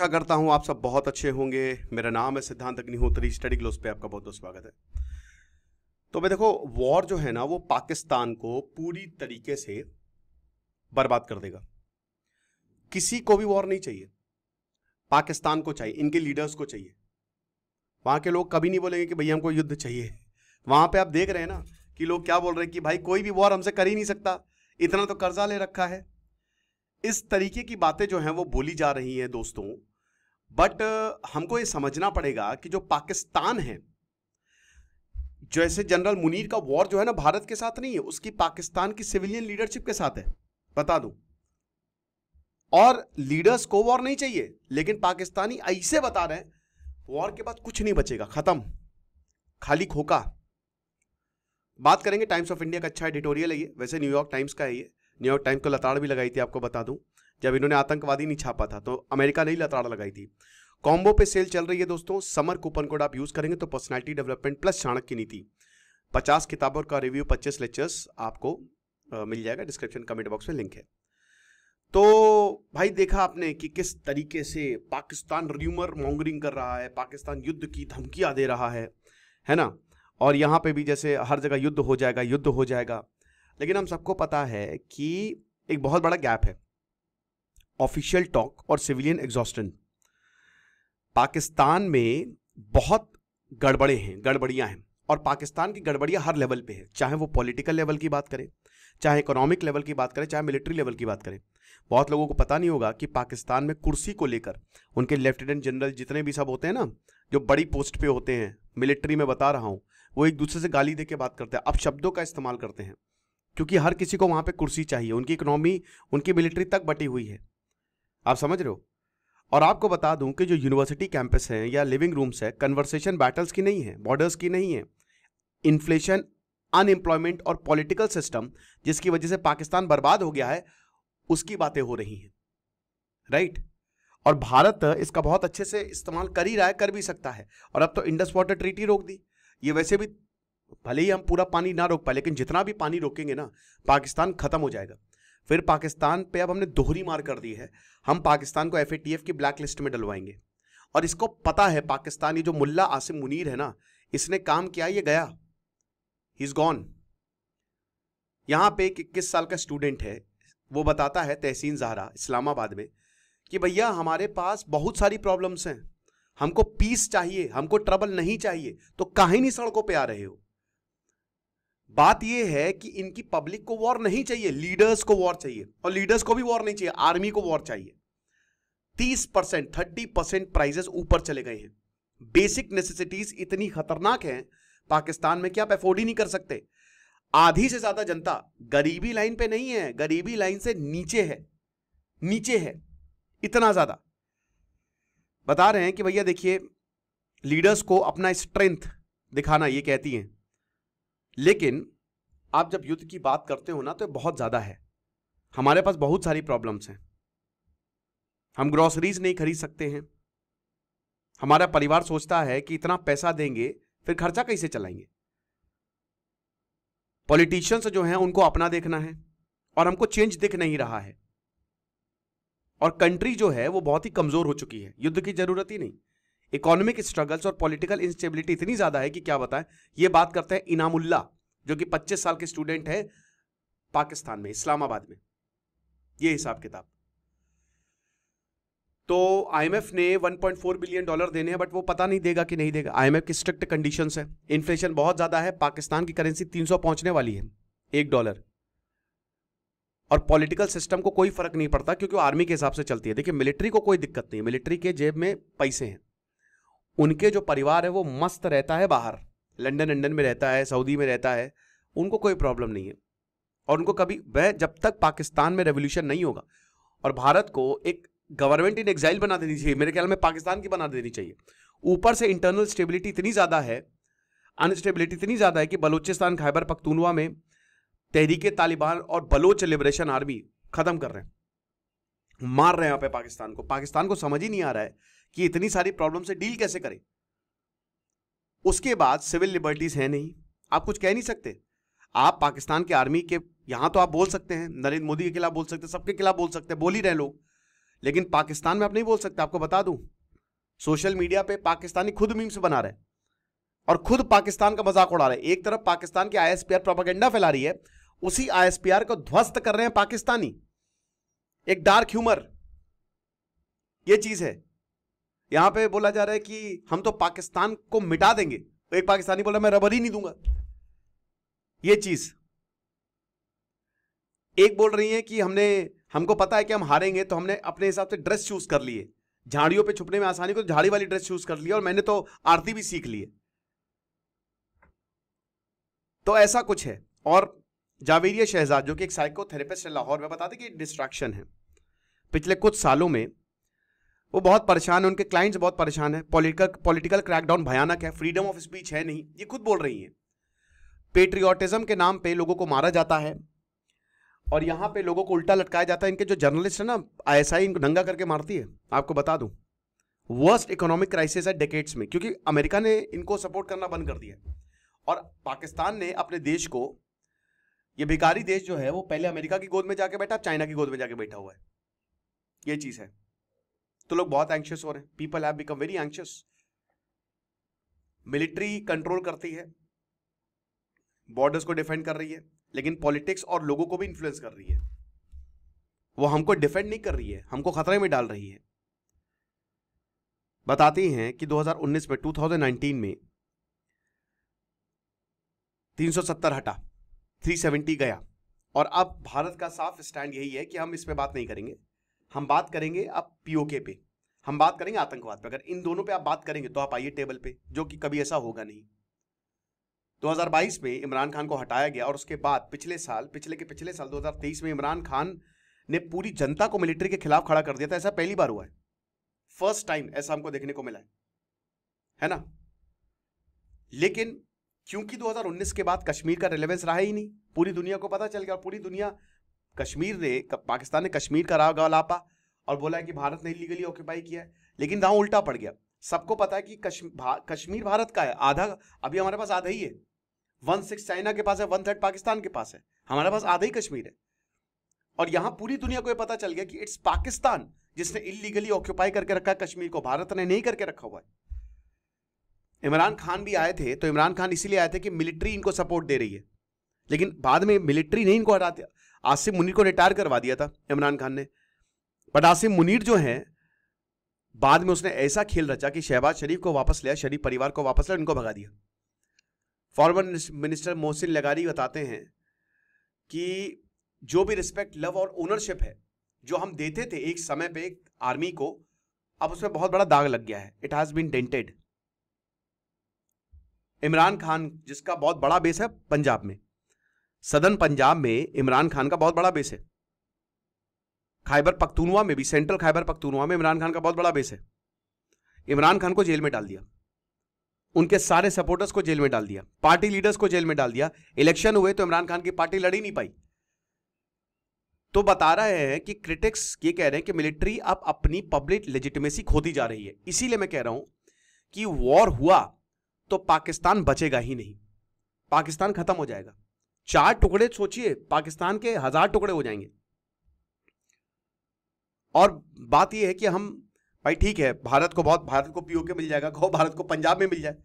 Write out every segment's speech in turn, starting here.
आशा करता हूं आप सब बहुत अच्छे होंगे। मेरा नाम है सिद्धांत अग्निहोत्री। स्टडी ग्लोस पे आपका बहुत बहुत स्वागत है। तो भाई देखो, वॉर जो है ना वो पाकिस्तान को पूरी तरीके से बर्बाद कर देगा। किसी को भी वॉर नहीं चाहिए, पाकिस्तान को चाहिए, इनके लीडर्स को चाहिए। वहां के लोग कभी नहीं बोलेंगे कि भैया हमको युद्ध चाहिए। वहां पे आप देख रहे हैं ना कि लोग क्या बोल रहे हैं कि भाई कोई भी वॉर हमसे कर ही नहीं सकता, इतना तो कर्जा ले रखा है। इस तरीके की बातें जो हैं वो बोली जा रही हैं दोस्तों। बट हमको ये समझना पड़ेगा कि जो पाकिस्तान है, जैसे जनरल मुनीर का वॉर जो है ना भारत के साथ नहीं है, उसकी पाकिस्तान की सिविलियन लीडरशिप के साथ है, बता दूं। और लीडर्स को वॉर नहीं चाहिए, लेकिन पाकिस्तानी ऐसे बता रहे हैं वॉर के बाद कुछ नहीं बचेगा, खत्म, खाली खोखा। बात करेंगे टाइम्स ऑफ इंडिया का अच्छा एडिटोरियल है ये, वैसे न्यूयॉर्क टाइम्स का है ये। न्यूयॉर्क टाइम्स को लताड़ भी लगाई थी, आपको बता दूं। जब इन्होंने आतंकवादी नहीं छापा था तो अमेरिका ने ही लताड़ लगाई थी। कॉम्बो पे सेल चल रही है दोस्तों। समर कूपन कोड आप यूज करेंगे तो पर्सनालिटी डेवलपमेंट प्लस चाणक्य नीति 50 किताबों का रिव्यू 25 लेक्चर्स आपको मिल जाएगा। डिस्क्रिप्शन कमेंट बॉक्स में लिंक है। तो भाई देखा आपने कि किस तरीके से पाकिस्तान र्यूमर मॉन्गरिंग कर रहा है, पाकिस्तान युद्ध की धमकियां दे रहा है ना। और यहां पे भी जैसे हर जगह युद्ध हो जाएगा, युद्ध हो जाएगा। लेकिन हम सबको पता है कि एक बहुत बड़ा गैप है ऑफिशियल टॉक और सिविलियन एग्जॉस्टन। पाकिस्तान में बहुत गड़बड़ियां हैं, और पाकिस्तान की गड़बड़ियां हर लेवल पे है, चाहे वो पॉलिटिकल लेवल की बात करें, चाहे इकोनॉमिक लेवल की बात करें, चाहे मिलिट्री लेवल की बात करें। बहुत लोगों को पता नहीं होगा कि पाकिस्तान में कुर्सी को लेकर उनके लेफ्टिनेंट जनरल जितने भी सब होते हैं ना, जो बड़ी पोस्ट पे होते हैं मिलिट्री में, बता रहा हूं, वो एक दूसरे से गाली दे के बात करते हैं, अपशब्दों का इस्तेमाल करते हैं, क्योंकि हर किसी को वहां पे कुर्सी चाहिए। उनकी इकोनॉमी, उनकी मिलिट्री तक बटी हुई है, आप समझ रहे हो। और आपको बता दूं कि जो यूनिवर्सिटी कैंपस हैं या लिविंग रूम्स है, कन्वर्सेशन बैटल्स की नहीं है, बॉर्डर्स की नहीं है। इन्फ्लेशन, अनएम्प्लॉयमेंट और पॉलिटिकल सिस्टम जिसकी वजह से पाकिस्तान बर्बाद हो गया है, उसकी बातें हो रही हैं, राइट। और भारत इसका बहुत अच्छे से इस्तेमाल कर ही रहा है, कर भी सकता है। और अब तो इंडस वाटर ट्रीटी रोक दी। ये वैसे भी भले ही हम पूरा पानी ना रोक पाए, लेकिन जितना भी पानी रोकेंगे ना, पाकिस्तान खत्म हो जाएगा। फिर पाकिस्तान पे अब हमने दोहरी मार कर दी है। हम पाकिस्तान को FATF की ब्लैक लिस्ट में डलवाएंगे। और इसको पता है पाकिस्तान, ये जो मुल्ला आसिम मुनीर है ना, इसने काम किया, ये गया, ही इज गॉन। यहां पे एक 21 साल का स्टूडेंट है, वो बताता है, तहसीन ज़हरा, इस्लामाबाद में, कि भैया हमारे पास बहुत सारी प्रॉब्लम्स हैं, हमको पीस चाहिए, हमको ट्रबल नहीं चाहिए, तो काहे नहीं सड़कों पे आ रहे हो। बात यह है कि इनकी पब्लिक को वॉर नहीं चाहिए, लीडर्स को वॉर चाहिए। और लीडर्स को भी वॉर नहीं चाहिए, आर्मी को वॉर चाहिए। 30%, 30% प्राइसेस ऊपर चले गए हैं। बेसिक नेसेसिटीज इतनी खतरनाक हैं पाकिस्तान में कि आप अफोर्ड ही नहीं कर सकते। आधी से ज्यादा जनता गरीबी लाइन पे नहीं है, गरीबी लाइन से नीचे है, नीचे है, इतना ज्यादा। बता रहे हैं कि भैया देखिए, लीडर्स को अपना स्ट्रेंथ दिखाना, ये कहती हैं, लेकिन आप जब युद्ध की बात करते हो ना, तो बहुत ज्यादा है। हमारे पास बहुत सारी प्रॉब्लम्स हैं, हम ग्रोसरीज नहीं खरीद सकते हैं। हमारा परिवार सोचता है कि इतना पैसा देंगे, फिर खर्चा कैसे चलाएंगे। पॉलिटिशियंस जो हैं उनको अपना देखना है, और हमको चेंज दिख नहीं रहा है। और कंट्री जो है वो बहुत ही कमजोर हो चुकी है, युद्ध की जरूरत ही नहीं। इकोनॉमिक स्ट्रगल्स और पॉलिटिकल इंस्टेबिलिटी इतनी ज्यादा है कि क्या बताएं। ये बात करते हैं इनामुल्ला, जो कि 25 साल के स्टूडेंट है पाकिस्तान में, इस्लामाबाद में। ये हिसाब किताब। तो IMF ने $1.4 बिलियन देने हैं, बट वो पता नहीं देगा कि नहीं देगा। IMF की स्ट्रिक्ट कंडीशंस है, इन्फ्लेशन बहुत ज्यादा है, पाकिस्तान की करेंसी 300 पहुंचने वाली है, $1। और पॉलिटिकल सिस्टम को कोई फर्क नहीं पड़ता, क्योंकि वो आर्मी के हिसाब से चलती है। देखिए, मिलिट्री को कोई दिक्कत नहीं, मिलिट्री के जेब में पैसे हैं, उनके जो परिवार है वो मस्त रहता है बाहर, लंदन में रहता है, सऊदी में रहता है, उनको कोई प्रॉब्लम नहीं है। और उनको कभी, वह जब तक पाकिस्तान में रेवोल्यूशन नहीं होगा, और भारत को एक गवर्नमेंट इन एग्जाइल बना देनी चाहिए, मेरे ख्याल में पाकिस्तान की बना देनी चाहिए। ऊपर से इंटरनल स्टेबिलिटी इतनी ज्यादा है, अनस्टेबिलिटी इतनी ज्यादा है कि बलूचिस्तान, खैबर पख्तूनवा में तहरीके तालिबान और बलोच लिबरेशन आर्मी खत्म कर रहे हैं, मार रहे हैं यहाँ पे पाकिस्तान को। पाकिस्तान को समझ ही नहीं आ रहा है कि इतनी सारी प्रॉब्लम से डील कैसे करें। उसके बाद सिविल लिबर्टीज है नहीं, आप कुछ कह नहीं सकते। आप पाकिस्तान के आर्मी के, यहां तो आप बोल सकते हैं, नरेंद्र मोदी के खिलाफ बोल सकते हैं, सबके खिलाफ बोल सकते हैं, बोल ही रहे लोग, लेकिन पाकिस्तान में आप नहीं बोल सकते। आपको बता दूं, सोशल मीडिया पे पाकिस्तानी खुद मीम्स बना रहे हैं और खुद पाकिस्तान का मजाक उड़ा रहे हैं। एक तरफ पाकिस्तान की आईएसपीआर प्रोपेगेंडा फैला रही है, उसी आईएसपीआर को ध्वस्त कर रहे हैं पाकिस्तानी। एक डार्क ह्यूमर ये चीज है। यहां पे बोला जा रहा है कि हम तो पाकिस्तान को मिटा देंगे, तो एक पाकिस्तानी बोला मैं रबर ही नहीं दूंगा। ये चीज एक बोल रही है कि हमको पता है कि हम हारेंगे, तो हमने अपने हिसाब से ड्रेस चूज कर लिए, झाड़ियों पे छुपने में आसानी को झाड़ी वाली ड्रेस चूज कर ली, और मैंने तो आरती भी सीख ली है। तो ऐसा कुछ है। और जावेरिया शहजाद जो कि एक साइकोथेरेपिस्ट है लाहौर में, बताते कि डिस्ट्रैक्शन है। पिछले कुछ सालों में वो बहुत परेशान है, उनके क्लाइंट्स बहुत परेशान है। पॉलिटिकल क्रैकडाउन भयानक है, फ्रीडम ऑफ स्पीच है नहीं, ये खुद बोल रही है। पेट्रियोटिज्म के नाम पे लोगों को मारा जाता है और यहां पे लोगों को उल्टा लटकाया जाता है। इनके जो जर्नलिस्ट है ना, आईएसआई इनको नंगा करके मारती है। आपको बता दूं, वर्स्ट इकोनॉमिक क्राइसिस है डेकेड्स में, क्योंकि अमेरिका ने इनको सपोर्ट करना बंद कर दिया और पाकिस्तान ने अपने देश को, ये भिखारी देश जो है वो पहले अमेरिका की गोद में जाके बैठा, चाइना की गोद में जाके बैठा हुआ है। ये चीज है। तो लोग बहुत एंशियस हो रहे हैं। People have become very anxious. Military control करती है, बॉर्डर्स को डिफेंड कर रही है, लेकिन पॉलिटिक्स और लोगों को भी इन्फ्लुएंस कर रही है। वो हमको डिफेंड नहीं कर रही है, हमको खतरे में डाल रही है। बताती हैं कि 2019 में 370 हटा, 370 गया, और अब भारत का साफ स्टैंड यही है कि हम इस पे बात नहीं करेंगे। हम बात करेंगे अब पीओके पे, हम बात करेंगे आतंकवाद पे। अगर इन दोनों पे आप बात करेंगे तो आप आइए टेबल पे, जो कि कभी ऐसा होगा नहीं। 2022 में इमरान खान को हटाया गया और उसके बाद पिछले साल 2023 में इमरान खान ने पूरी जनता को मिलिट्री के खिलाफ खड़ा कर दिया था। ऐसा पहली बार हुआ है, फर्स्ट टाइम ऐसा हमको देखने को मिला है ना। लेकिन क्योंकि 2019 के बाद कश्मीर का रिलेवेंस रहा ही नहीं, पूरी दुनिया को पता चल गया, और पूरी दुनिया पाकिस्तान ने कश्मीर का राग लापा और बोला है कि भारत ने इलीगली ऑक्यूपाई किया है। लेकिन दांव उल्टा पड़ गया। सबको पता है कि कश्मीर भारत का है, आधा अभी हमारे पास आधा ही है। 1/6 चाइना के पास है, 1/3 पाकिस्तान के पास है, हमारे पास आधा ही कश्मीर है। और यहां पूरी दुनिया को यह पता चल गया कि इट्स पाकिस्तान जिसने इलीगली ऑक्यूपाई करके रखा है कश्मीर को, भारत ने नहीं करके रखा हुआ है। इमरान खान भी आए थे, तो इमरान खान इसीलिए आए थे कि मिलिट्री इनको सपोर्ट दे रही है, लेकिन बाद में मिलिट्री ने इनको हटा दिया। आसिम मुनीर को रिटायर करवा दिया था इमरान खान ने, बट आसिम मुनीर जो है बाद में उसने ऐसा खेल रचा कि शहबाज शरीफ को वापस लिया, शरीफ परिवार को वापस लिया, इनको भगा दिया। फॉर्मर मिनिस्टर मोहसिन लगारी बताते हैं कि जो भी रिस्पेक्ट, लव और ओनरशिप है जो हम देते थे एक समय पे आर्मी को, अब उसमें बहुत बड़ा दाग लग गया है। It has been dented. Imran Khan जिसका बहुत बड़ा बेस है पंजाब में, सदर्न पंजाब में इमरान खान का बहुत बड़ा बेस है। खैबर पख्तूनवा में भी, सेंट्रल खैबर पख्तूनवा में इमरान खान का बहुत बड़ा बेस है। इमरान खान को जेल में डाल दिया, उनके सारे सपोर्टर्स को जेल में डाल दिया, पार्टी लीडर्स को जेल में डाल दिया। इलेक्शन हुए तो इमरान खान की पार्टी लड़ ही नहीं पाई। तो बता रहे हैं कि क्रिटिक्स ये कह रहे हैं कि मिलिट्री अब अपनी पब्लिक लेजिटिमेसी खोती जा रही है। इसीलिए मैं कह रहा हूं कि वॉर हुआ तो पाकिस्तान बचेगा ही नहीं, पाकिस्तान खत्म हो जाएगा। 4 टुकड़े सोचिए, पाकिस्तान के 1000 टुकड़े हो जाएंगे। और बात यह है कि हम भाई ठीक है, भारत को पीओके मिल जाएगा, कहो भारत को पंजाब में मिल जाए,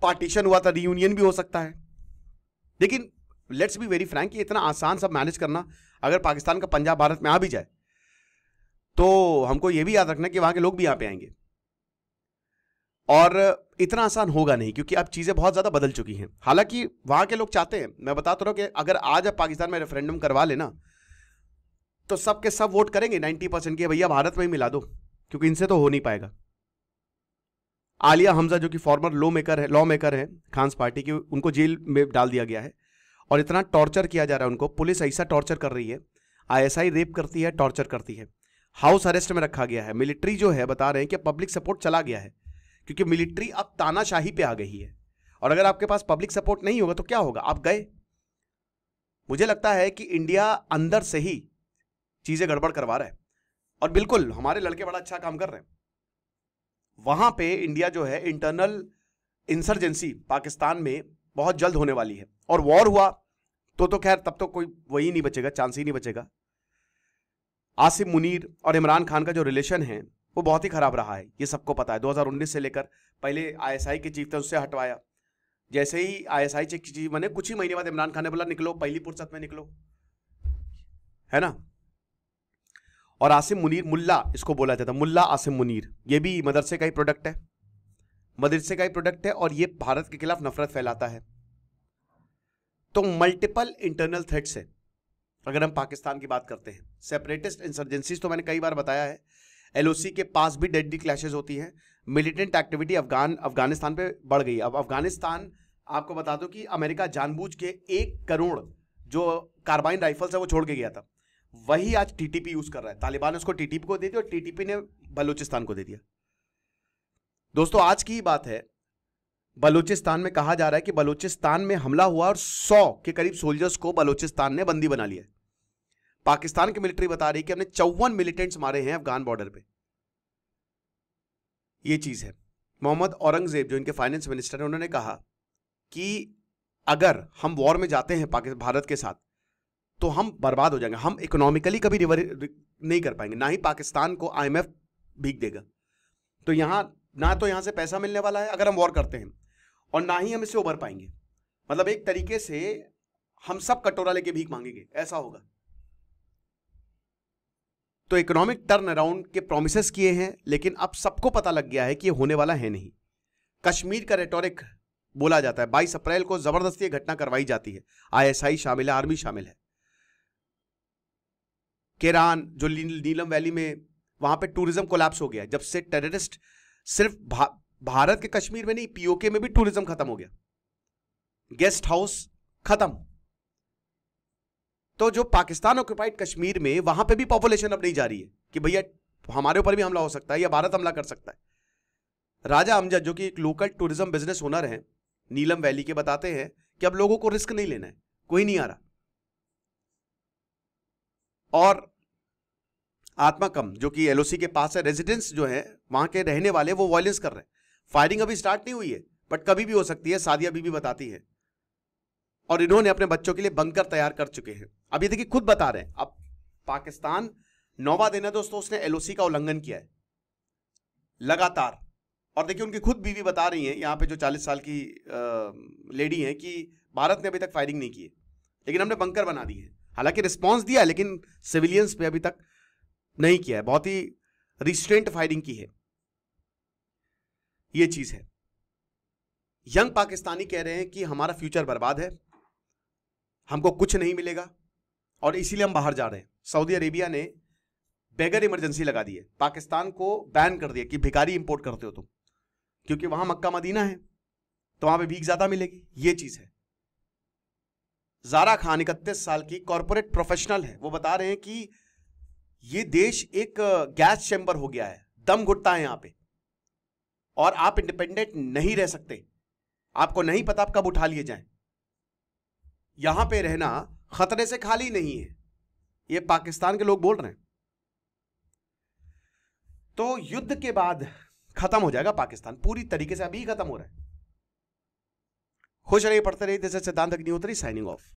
पार्टीशन हुआ था, रीयूनियन भी हो सकता है। लेकिन लेट्स बी वेरी फ्रैंक, ये इतना आसान सब मैनेज करना, अगर पाकिस्तान का पंजाब भारत में आ भी जाए तो हमको ये भी याद रखना कि वहां के लोग भी यहां पे आएंगे, और इतना आसान होगा नहीं, क्योंकि अब चीजें बहुत ज्यादा बदल चुकी हैं। हालांकि वहां के लोग चाहते हैं, मैं बताता रहा हूं कि अगर आज अब पाकिस्तान में रेफरेंडम करवा लेना तो सब के सब वोट करेंगे 90% के, भैया भारत में ही मिला दो, क्योंकि इनसे तो हो नहीं पाएगा। आलिया हमजा जो कि फॉर्मर लॉ मेकर है खान्स पार्टी की, उनको जेल में डाल दिया गया है और इतना टॉर्चर किया जा रहा है उनको। पुलिस ऐसा टॉर्चर कर रही है, आईएसआई रेप करती है, टॉर्चर करती है, हाउस अरेस्ट में रखा गया है। मिलिट्री जो है बता रहे हैं कि पब्लिक सपोर्ट चला गया है, क्योंकि मिलिट्री अब तानाशाही पे आ गई है। और अगर आपके पास पब्लिक सपोर्ट नहीं होगा तो क्या होगा, आप गए। मुझे लगता है कि इंडिया अंदर से ही चीजें गड़बड़ करवा रहा है, और बिल्कुल हमारे लड़के बड़ा अच्छा काम कर रहे हैं। वहां पे इंडिया जो है इंटरनल इंसर्जेंसी पाकिस्तान में बहुत जल्द होने वाली है, और वॉर हुआ तो खैर तब तो कोई वही नहीं बचेगा, चांस ही नहीं बचेगा। आसिम मुनीर और इमरान खान का जो रिलेशन है वो बहुत ही खराब रहा है, ये सबको पता है। 2019 से लेकर पहले आईएसआई के चीफ थे, उससे हटवाया। जैसे ही आईएसआई चीफ बने कुछ ही महीने बाद इमरान खान ने बोला निकलो, पहली फुर्सत में निकलो, है ना। और आसिम मुनीर, मुल्ला इसको बोला जाता है, मुल्ला आसिम मुनीर, ये भी मदरसे का ही प्रोडक्ट है, मदरसे का ही प्रोडक्ट है, और ये भारत के खिलाफ नफरत फैलाता है। तो मल्टीपल इंटरनल थ्रेट्स है। अगर हम पाकिस्तान की बात करते हैं, सेपरेटिस्ट इंसर्जेंसीज तो मैंने कई बार बताया है, एलओसी के पास भी डेडली क्लैशेस होती हैं, मिलिटेंट एक्टिविटी अफगानिस्तान पे बढ़ गई। अब अफगानिस्तान, आपको बता दो कि अमेरिका जानबूझ के 1 करोड़ जो कार्बाइन राइफल्स है वो छोड़ के गया था, वही आज टीटीपी यूज कर रहा है। तालिबान ने उसको टीटीपी को दे दिया और टीटीपी ने बलूचिस्तान को दे दिया। दोस्तों आज की ही बात है, बलूचिस्तान में कहा जा रहा है कि बलूचिस्तान में हमला हुआ और 100 के करीब सोल्जर्स को बलूचिस्तान ने बंदी बना लिया। पाकिस्तान की मिलिट्री बता रही है कि हमने 54 मिलिटेंट्स मारे हैं अफगान बॉर्डर पे। ये चीज है। मोहम्मद औरंगजेब जो इनके फाइनेंस मिनिस्टर हैं, उन्होंने कहा कि अगर हम वॉर में जाते हैं भारत के साथ तो हम बर्बाद हो जाएंगे, हम इकोनॉमिकली कभी रिवर नहीं कर पाएंगे, ना ही पाकिस्तान को आईएमएफ भीग देगा। तो यहां ना तो यहां से पैसा मिलने वाला है अगर हम वॉर करते हैं, और ना ही हम इससे उबर पाएंगे। मतलब एक तरीके से हम सब कटोरा लेके भीख मांगेंगे, ऐसा होगा। तो इकोनॉमिक टर्न अराउंड के प्रोमिसेस किए हैं, लेकिन अब सबको पता लग गया है कि ये होने वाला है नहीं। कश्मीर का रेटोरिक बोला जाता है, 22 अप्रैल को जबरदस्ती घटना करवाई जाती है, आईएसआई शामिल है, आर्मी शामिल है। केरान जो नीलम वैली में, वहां पे टूरिज्म कोलैप्स हो गया जब से टेररिस्ट, सिर्फ भारत के कश्मीर में नहीं, पीओके में भी टूरिज्म खत्म हो गया, गेस्ट हाउस खत्म। तो जो पाकिस्तान ऑक्युपाइड कश्मीर में, वहां पे भी पॉपुलेशन अब नहीं जा रही है कि भैया हमारे ऊपर भी हमला हो सकता है या भारत हमला कर सकता है। राजा अमजद जो कि एक लोकल टूरिज्म बिजनेस ओनर है नीलम वैली के, बताते हैं कि अब लोगों को रिस्क नहीं लेना है, कोई नहीं आ रहा। और आत्माकम जो कि एलओसी के पास है, रेजिडेंट्स जो है वहां के रहने वाले, वो वायलेंस कर रहे हैं। फायरिंग अभी स्टार्ट नहीं हुई है, बट कभी भी हो सकती है, सादिया बीबी बताती है। और इन्होंने अपने बच्चों के लिए बंकर तैयार कर चुके हैं। अब ये देखिए खुद बता रहे हैं, अब पाकिस्तान 9वां दिन है दोस्तों, उसने एलओसी का उल्लंघन किया है लगातार। और देखिए उनकी खुद बीवी बता रही हैं यहाँ पे, जो 40 साल की लेडी हैं, कि भारत ने अभी तक फायरिंग नहीं की है, लेकिन हमने बंकर बना दिए हैं। हालांकि रिस्पॉन्स दिया है, लेकिन सिविलियंस पे अभी तक नहीं किया है, बहुत ही रिस्ट्रेंट फायरिंग की है। ये चीज है। यंग पाकिस्तानी कह रहे हैं कि हमारा फ्यूचर बर्बाद है, हमको कुछ नहीं मिलेगा और इसीलिए हम बाहर जा रहे हैं। सऊदी अरेबिया ने बेगर इमरजेंसी लगा दी है, पाकिस्तान को बैन कर दिया कि भिखारी इंपोर्ट करते हो तुम, क्योंकि वहां मक्का मदीना है तो वहां पे भीख ज्यादा मिलेगी। ये चीज है। ज़ारा खान 31 साल की कॉर्पोरेट प्रोफेशनल है, वो बता रहे हैं कि ये देश एक गैस चैम्बर हो गया है, दम घुटता है यहां पे, और आप इंडिपेंडेंट नहीं रह सकते, आपको नहीं पता आप कब उठा लिए जाएं। यहां पे रहना खतरे से खाली नहीं है, ये पाकिस्तान के लोग बोल रहे हैं। तो युद्ध के बाद खत्म हो जाएगा पाकिस्तान पूरी तरीके से, अभी खत्म हो रहा है। खुश रहिए, पढ़ते रहिए। दिस इज सिद्धांत अग्निहोत्री साइनिंग ऑफ।